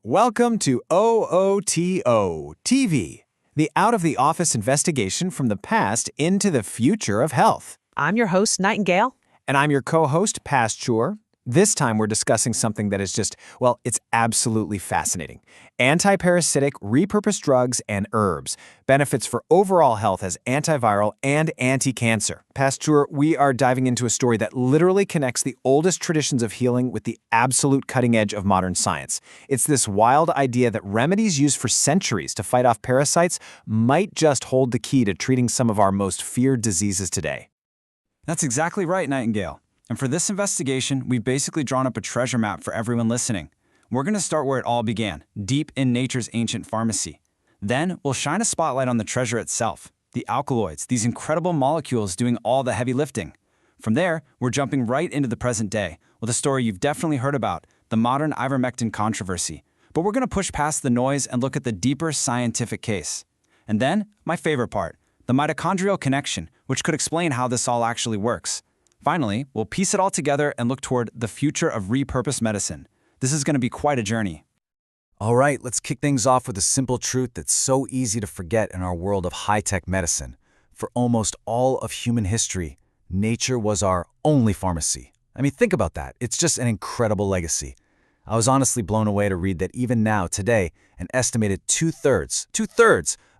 Welcome to OOTO TV, the out-of-the-office investigation from the past into the future of health. I'm your host, Nightingale. And I'm your co-host, Pasture. This time we're discussing something that is just, well, it's absolutely fascinating. Antiparasitic, repurposed drugs and herbs. Benefits for overall health as antiviral and anti-cancer. Pasture, we are diving into a story that literally connects the oldest traditions of healing with the absolute cutting edge of modern science. It's this wild idea that remedies used for centuries to fight off parasites might just hold the key to treating some of our most feared diseases today. That's exactly right, Nightingale. And for this investigation, we've basically drawn up a treasure map for everyone listening. We're going to start where it all began, deep in nature's ancient pharmacy. Then, we'll shine a spotlight on the treasure itself, the alkaloids, these incredible molecules doing all the heavy lifting. From there, we're jumping right into the present day, with a story you've definitely heard about, the modern ivermectin controversy. But we're going to push past the noise and look at the deeper scientific case. And then, my favorite part, the mitochondrial connection, which could explain how this all actually works. Finally, we'll piece it all together and look toward the future of repurposed medicine. This is going to be quite a journey. All right, let's kick things off with a simple truth that's so easy to forget in our world of high-tech medicine. For almost all of human history, nature was our only pharmacy. I mean, think about that. It's just an incredible legacy. I was honestly blown away to read that even now, today, an estimated two-thirds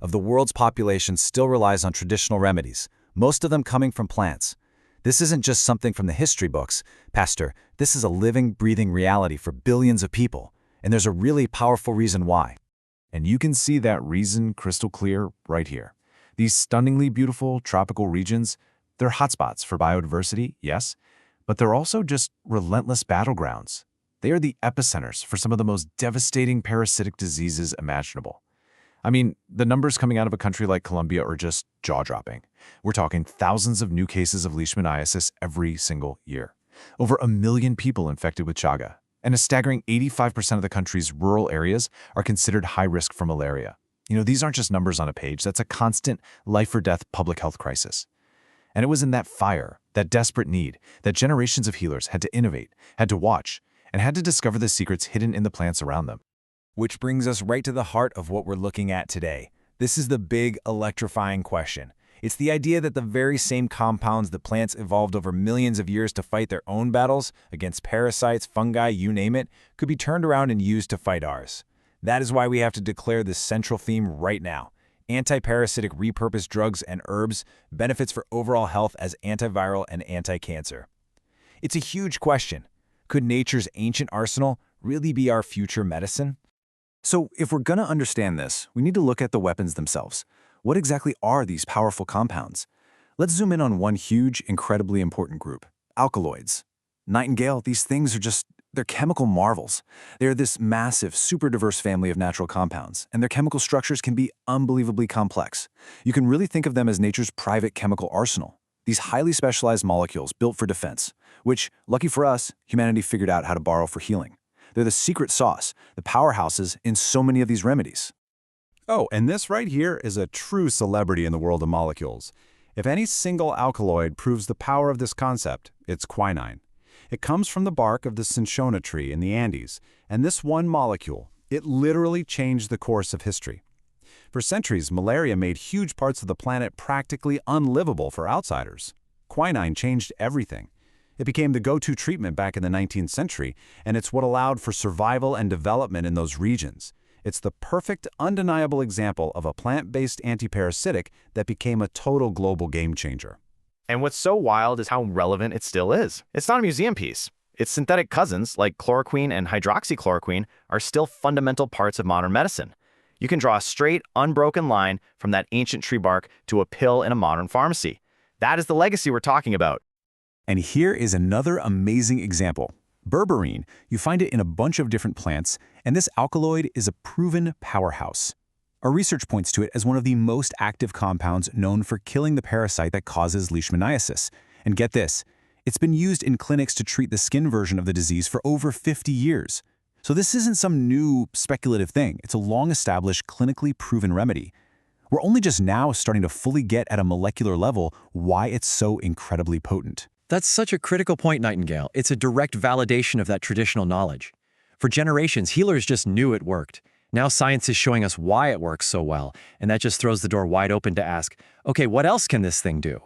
of the world's population still relies on traditional remedies, most of them coming from plants. This isn't just something from the history books, Pastor. This is a living, breathing reality for billions of people, and there's a really powerful reason why. And you can see that reason crystal clear right here. These stunningly beautiful tropical regions, they're hotspots for biodiversity, yes, but they're also just relentless battlegrounds. They are the epicenters for some of the most devastating parasitic diseases imaginable. I mean, the numbers coming out of a country like Colombia are just jaw-dropping. We're talking thousands of new cases of leishmaniasis every single year. Over 1 million people infected with Chaga, and a staggering 85% of the country's rural areas are considered high risk for malaria. You know, these aren't just numbers on a page. That's a constant life-or-death public health crisis. And it was in that fire, that desperate need, that generations of healers had to innovate, had to watch, and had to discover the secrets hidden in the plants around them. Which brings us right to the heart of what we're looking at today. This is the big, electrifying question. It's the idea that the very same compounds that plants evolved over millions of years to fight their own battles against parasites, fungi, you name it, could be turned around and used to fight ours. That is why we have to declare this central theme right now. Antiparasitic repurposed drugs and herbs, benefits for overall health as antiviral and anti-cancer. It's a huge question. Could nature's ancient arsenal really be our future medicine? So if we're going to understand this, we need to look at the weapons themselves. What exactly are these powerful compounds? Let's zoom in on one huge, incredibly important group, alkaloids. Nightingale, these things are they're chemical marvels. They're this massive, super diverse family of natural compounds, and their chemical structures can be unbelievably complex. You can really think of them as nature's private chemical arsenal. These highly specialized molecules built for defense, which, lucky for us, humanity figured out how to borrow for healing. They're the secret sauce, the powerhouses in so many of these remedies. Oh, and this right here is a true celebrity in the world of molecules. If any single alkaloid proves the power of this concept, it's quinine. It comes from the bark of the cinchona tree in the Andes, and this one molecule, it literally changed the course of history. For centuries, malaria made huge parts of the planet practically unlivable for outsiders. Quinine changed everything. It became the go-to treatment back in the 19th century, and it's what allowed for survival and development in those regions. It's the perfect, undeniable example of a plant-based antiparasitic that became a total global game-changer. And what's so wild is how relevant it still is. It's not a museum piece. Its synthetic cousins, like chloroquine and hydroxychloroquine, are still fundamental parts of modern medicine. You can draw a straight, unbroken line from that ancient tree bark to a pill in a modern pharmacy. That is the legacy we're talking about. And here is another amazing example. Berberine, you find it in a bunch of different plants, and this alkaloid is a proven powerhouse. Our research points to it as one of the most active compounds known for killing the parasite that causes leishmaniasis. And get this, it's been used in clinics to treat the skin version of the disease for over 50 years. So this isn't some new speculative thing. It's a long-established, clinically proven remedy. We're only just now starting to fully get at a molecular level why it's so incredibly potent. That's such a critical point, Nightingale. It's a direct validation of that traditional knowledge. For generations, healers just knew it worked. Now science is showing us why it works so well, and that just throws the door wide open to ask, okay, what else can this thing do?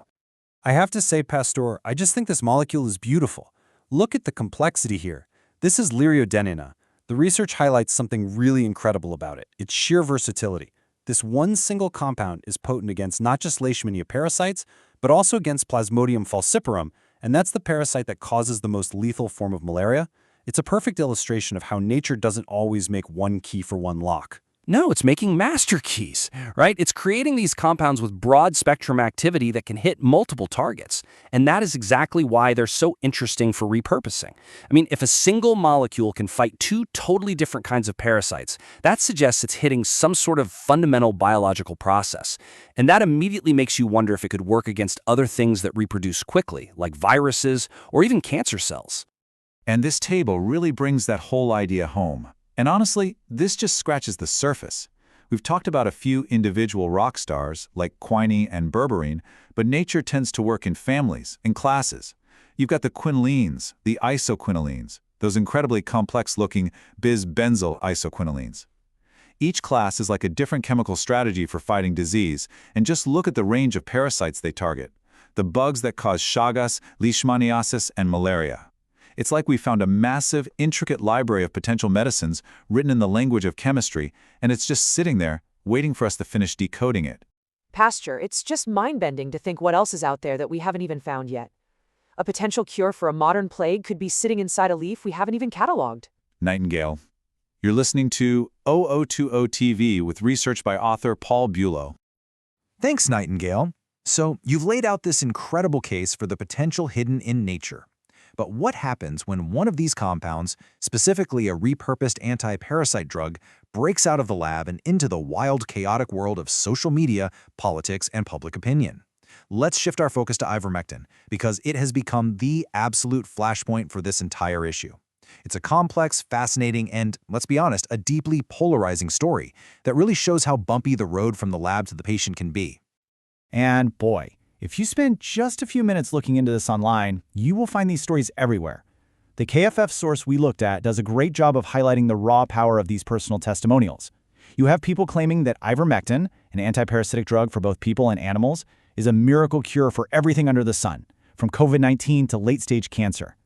I have to say, Pastor, I just think this molecule is beautiful. Look at the complexity here. This is Liriodenina. The research highlights something really incredible about it, its sheer versatility. This one single compound is potent against not just Leishmania parasites, but also against Plasmodium falciparum, and that's the parasite that causes the most lethal form of malaria. It's a perfect illustration of how nature doesn't always make one key for one lock. No, it's making master keys, right? It's creating these compounds with broad spectrum activity that can hit multiple targets. And that is exactly why they're so interesting for repurposing. I mean, if a single molecule can fight two totally different kinds of parasites, that suggests it's hitting some sort of fundamental biological process. And that immediately makes you wonder if it could work against other things that reproduce quickly, like viruses or even cancer cells. And this table really brings that whole idea home. And honestly, this just scratches the surface. We've talked about a few individual rock stars, like quinine and berberine, but nature tends to work in families, in classes. You've got the quinolines, the isoquinolines, those incredibly complex-looking bis-benzyl isoquinolines. Each class is like a different chemical strategy for fighting disease, and just look at the range of parasites they target. The bugs that cause Chagas, Leishmaniasis, and malaria. It's like we found a massive, intricate library of potential medicines written in the language of chemistry, and it's just sitting there, waiting for us to finish decoding it. Pastor, it's just mind-bending to think what else is out there that we haven't even found yet. A potential cure for a modern plague could be sitting inside a leaf we haven't even cataloged. Nightingale. You're listening to 0020 TV with research by author Paul Bulow. Thanks, Nightingale. So, you've laid out this incredible case for the potential hidden in nature. But what happens when one of these compounds, specifically a repurposed anti-parasite drug, breaks out of the lab and into the wild, chaotic world of social media, politics, and public opinion? Let's shift our focus to ivermectin, because it has become the absolute flashpoint for this entire issue. It's a complex, fascinating, and, let's be honest, a deeply polarizing story that really shows how bumpy the road from the lab to the patient can be. And boy, if you spend just a few minutes looking into this online, you will find these stories everywhere. The KFF source we looked at does a great job of highlighting the raw power of these personal testimonials. You have people claiming that ivermectin, an antiparasitic drug for both people and animals, is a miracle cure for everything under the sun, from COVID-19 to late-stage cancer.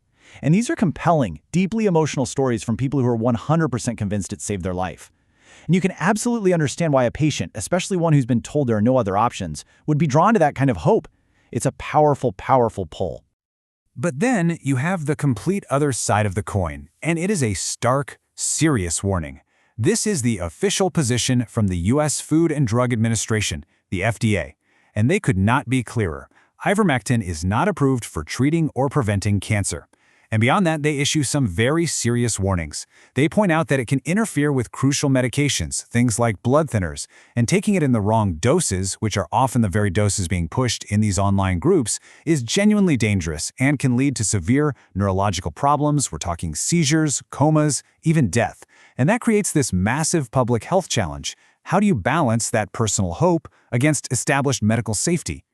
And these are compelling, deeply emotional stories from people who are 100% convinced it saved their life. And you can absolutely understand why a patient, especially one who's been told there are no other options, would be drawn to that kind of hope. It's a powerful, powerful pull. But then you have the complete other side of the coin, and it is a stark, serious warning. This is the official position from the U.S. Food and Drug Administration, the FDA, and they could not be clearer. Ivermectin is not approved for treating or preventing cancer. And beyond that, they issue some very serious warnings. They point out that it can interfere with crucial medications, things like blood thinners, and taking it in the wrong doses, which are often the very doses being pushed in these online groups, is genuinely dangerous and can lead to severe neurological problems. We're talking seizures, comas, even death. And that creates this massive public health challenge. How do you balance that personal hope against established medical safety?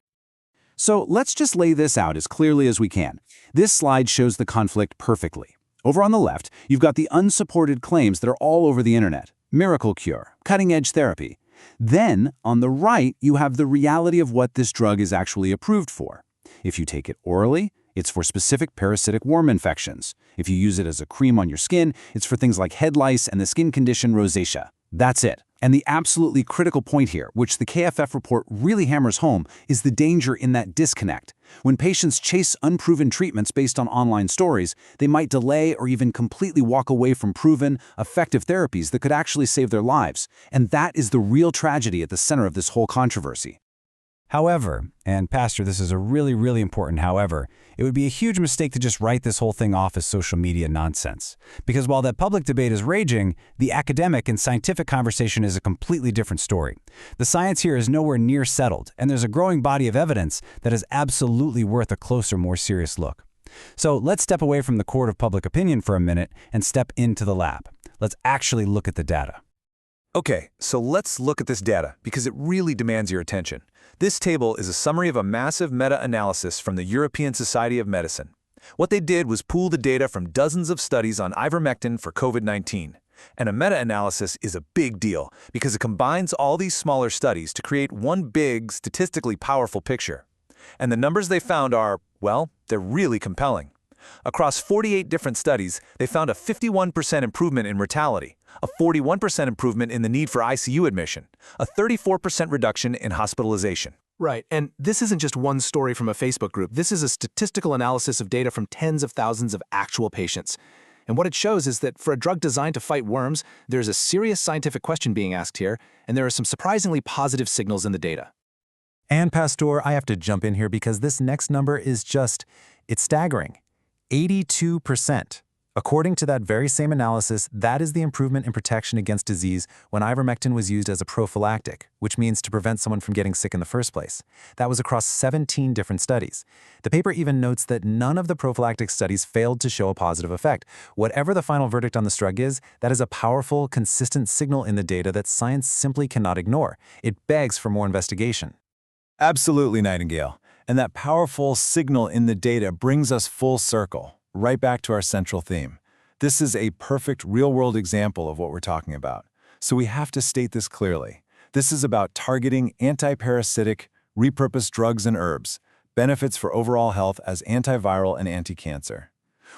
So let's just lay this out as clearly as we can. This slide shows the conflict perfectly. Over on the left, you've got the unsupported claims that are all over the internet. Miracle cure, cutting-edge therapy. Then, on the right, you have the reality of what this drug is actually approved for. If you take it orally, it's for specific parasitic worm infections. If you use it as a cream on your skin, it's for things like head lice and the skin condition rosacea. That's it. And the absolutely critical point here, which the KFF report really hammers home, is the danger in that disconnect. When patients chase unproven treatments based on online stories, they might delay or even completely walk away from proven, effective therapies that could actually save their lives. And that is the real tragedy at the center of this whole controversy. However, and Pastor, this is a really, really important however, it would be a huge mistake to just write this whole thing off as social media nonsense. Because while that public debate is raging, the academic and scientific conversation is a completely different story. The science here is nowhere near settled, and there's a growing body of evidence that is absolutely worth a closer, more serious look. So let's step away from the court of public opinion for a minute and step into the lab. Let's actually look at the data. Okay, so let's look at this data because it really demands your attention. This table is a summary of a massive meta-analysis from the European Society of Medicine. What they did was pool the data from dozens of studies on ivermectin for COVID-19. And a meta-analysis is a big deal because it combines all these smaller studies to create one big, statistically powerful picture. And the numbers they found are, well, they're really compelling. Across 48 different studies, they found a 51% improvement in mortality, a 41% improvement in the need for ICU admission, a 34% reduction in hospitalization. Right, and this isn't just one story from a Facebook group. This is a statistical analysis of data from tens of thousands of actual patients. And what it shows is that for a drug designed to fight worms, there's a serious scientific question being asked here, and there are some surprisingly positive signals in the data. And Pastor, I have to jump in here because this next number is it's staggering. 82%. According to that very same analysis, that is the improvement in protection against disease when ivermectin was used as a prophylactic, which means to prevent someone from getting sick in the first place. That was across 17 different studies. The paper even notes that none of the prophylactic studies failed to show a positive effect. Whatever the final verdict on this drug is, that is a powerful, consistent signal in the data that science simply cannot ignore. It begs for more investigation. Absolutely, Nightingale. And that powerful signal in the data brings us full circle, right back to our central theme. This is a perfect real-world example of what we're talking about. So we have to state this clearly. This is about targeting anti-parasitic, repurposed drugs and herbs, benefits for overall health as antiviral and anti-cancer.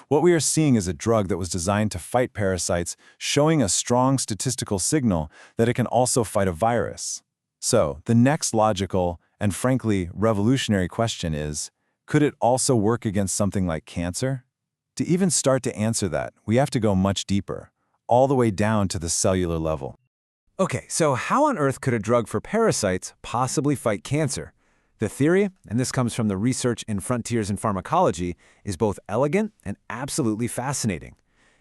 What we are seeing is a drug that was designed to fight parasites, showing a strong statistical signal that it can also fight a virus. So the next logical and frankly revolutionary question is, could it also work against something like cancer? To even start to answer that, we have to go much deeper, all the way down to the cellular level. Okay, so how on earth could a drug for parasites possibly fight cancer? The theory, and this comes from the research in Frontiers in Pharmacology, is both elegant and absolutely fascinating.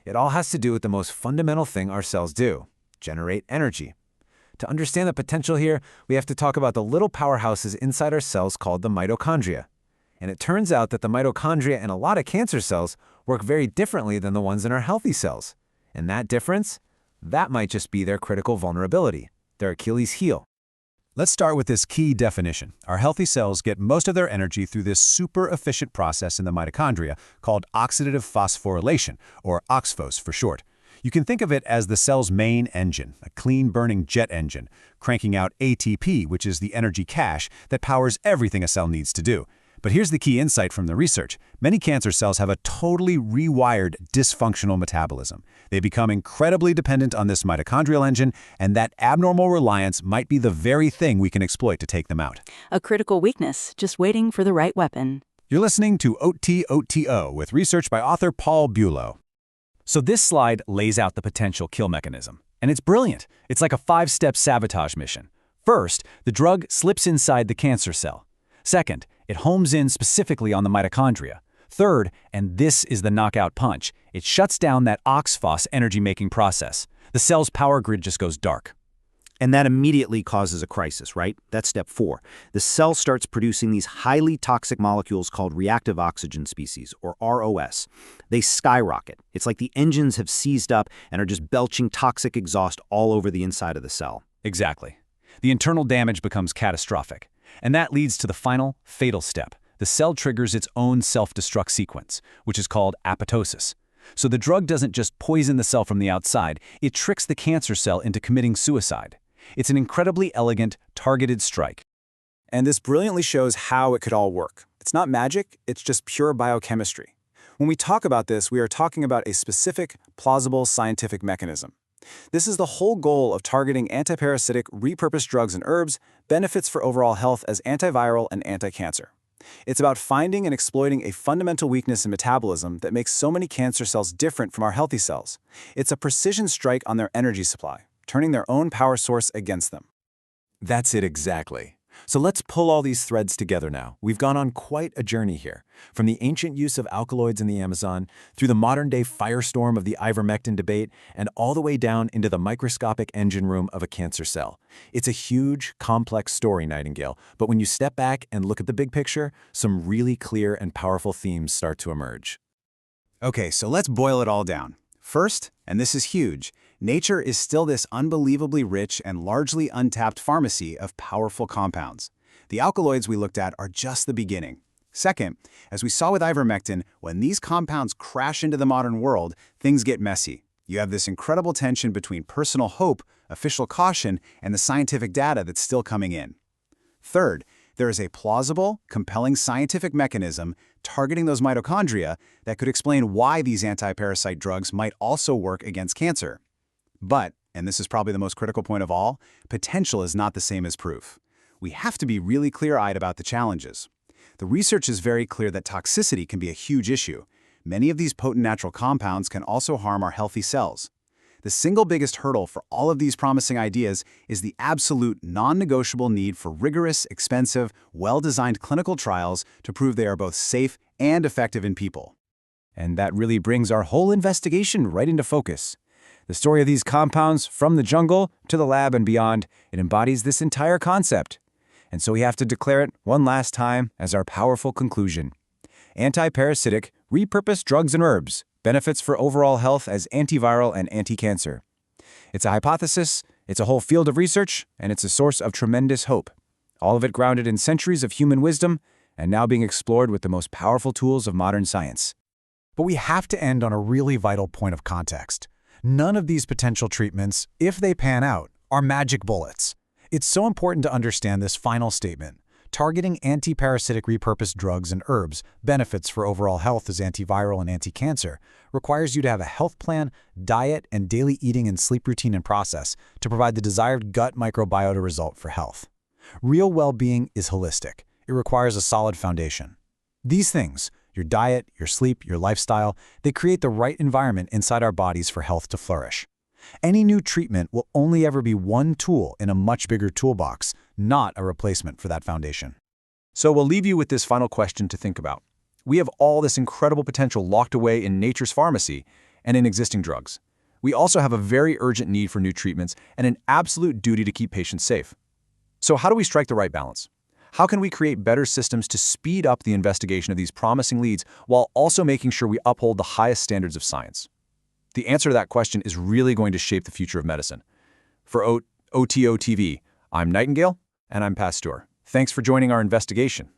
It all has to do with the most fundamental thing our cells do: generate energy. To understand the potential here, we have to talk about the little powerhouses inside our cells called the mitochondria. And it turns out that the mitochondria in a lot of cancer cells work very differently than the ones in our healthy cells. And that difference? That might just be their critical vulnerability, their Achilles heel. Let's start with this key definition. Our healthy cells get most of their energy through this super efficient process in the mitochondria called oxidative phosphorylation, or OXPHOS for short. You can think of it as the cell's main engine, a clean-burning jet engine, cranking out ATP, which is the energy cache that powers everything a cell needs to do. But here's the key insight from the research. Many cancer cells have a totally rewired, dysfunctional metabolism. They become incredibly dependent on this mitochondrial engine, and that abnormal reliance might be the very thing we can exploit to take them out. A critical weakness, just waiting for the right weapon. You're listening to OTOTO with research by author Paul Bulow. So this slide lays out the potential kill mechanism. And it's brilliant. It's like a 5-step sabotage mission. First, the drug slips inside the cancer cell. Second, it homes in specifically on the mitochondria. Third, and this is the knockout punch, it shuts down that OXPHOS energy-making process. The cell's power grid just goes dark. And that immediately causes a crisis, right? That's step 4. The cell starts producing these highly toxic molecules called reactive oxygen species, or ROS. They skyrocket. It's like the engines have seized up and are just belching toxic exhaust all over the inside of the cell. Exactly. The internal damage becomes catastrophic. And that leads to the final, fatal step. The cell triggers its own self-destruct sequence, which is called apoptosis. So the drug doesn't just poison the cell from the outside, it tricks the cancer cell into committing suicide. It's an incredibly elegant, targeted strike. And this brilliantly shows how it could all work. It's not magic, it's just pure biochemistry. When we talk about this, we are talking about a specific, plausible scientific mechanism. This is the whole goal of targeting antiparasitic, repurposed drugs and herbs, benefits for overall health as antiviral and anti-cancer. It's about finding and exploiting a fundamental weakness in metabolism that makes so many cancer cells different from our healthy cells. It's a precision strike on their energy supply, turning their own power source against them. That's it exactly. So let's pull all these threads together now. We've gone on quite a journey here, from the ancient use of alkaloids in the Amazon, through the modern-day firestorm of the ivermectin debate, and all the way down into the microscopic engine room of a cancer cell. It's a huge, complex story, Nightingale, but when you step back and look at the big picture, some really clear and powerful themes start to emerge. Okay, so let's boil it all down. First, and this is huge, nature is still this unbelievably rich and largely untapped pharmacy of powerful compounds. The alkaloids we looked at are just the beginning. Second, as we saw with ivermectin, when these compounds crash into the modern world, things get messy. You have this incredible tension between personal hope, official caution, and the scientific data that's still coming in. Third, there is a plausible, compelling scientific mechanism targeting those mitochondria that could explain why these anti-parasite drugs might also work against cancer. But, and this is probably the most critical point of all, potential is not the same as proof. We have to be really clear-eyed about the challenges. The research is very clear that toxicity can be a huge issue. Many of these potent natural compounds can also harm our healthy cells. The single biggest hurdle for all of these promising ideas is the absolute non-negotiable need for rigorous, expensive, well-designed clinical trials to prove they are both safe and effective in people. And that really brings our whole investigation right into focus. The story of these compounds, from the jungle to the lab and beyond, it embodies this entire concept. And so we have to declare it one last time as our powerful conclusion. Anti-parasitic, repurposed drugs and herbs, benefits for overall health as antiviral and anti-cancer. It's a hypothesis, it's a whole field of research, and it's a source of tremendous hope. All of it grounded in centuries of human wisdom, and now being explored with the most powerful tools of modern science. But we have to end on a really vital point of context. None of these potential treatments, if they pan out, are magic bullets. It's so important to understand this final statement. Targeting anti-parasitic repurposed drugs and herbs, benefits for overall health as antiviral and anti-cancer, requires you to have a health plan, diet, and daily eating and sleep routine and process to provide the desired gut microbiota result for health. Real well-being is holistic. It requires a solid foundation. These things, your diet, your sleep, your lifestyle, they create the right environment inside our bodies for health to flourish. Any new treatment will only ever be one tool in a much bigger toolbox, not a replacement for that foundation. So we'll leave you with this final question to think about. We have all this incredible potential locked away in nature's pharmacy and in existing drugs. We also have a very urgent need for new treatments and an absolute duty to keep patients safe. So how do we strike the right balance? How can we create better systems to speed up the investigation of these promising leads while also making sure we uphold the highest standards of science? The answer to that question is really going to shape the future of medicine. For OTO TV, I'm Nightingale, and I'm Pasteur. Thanks for joining our investigation.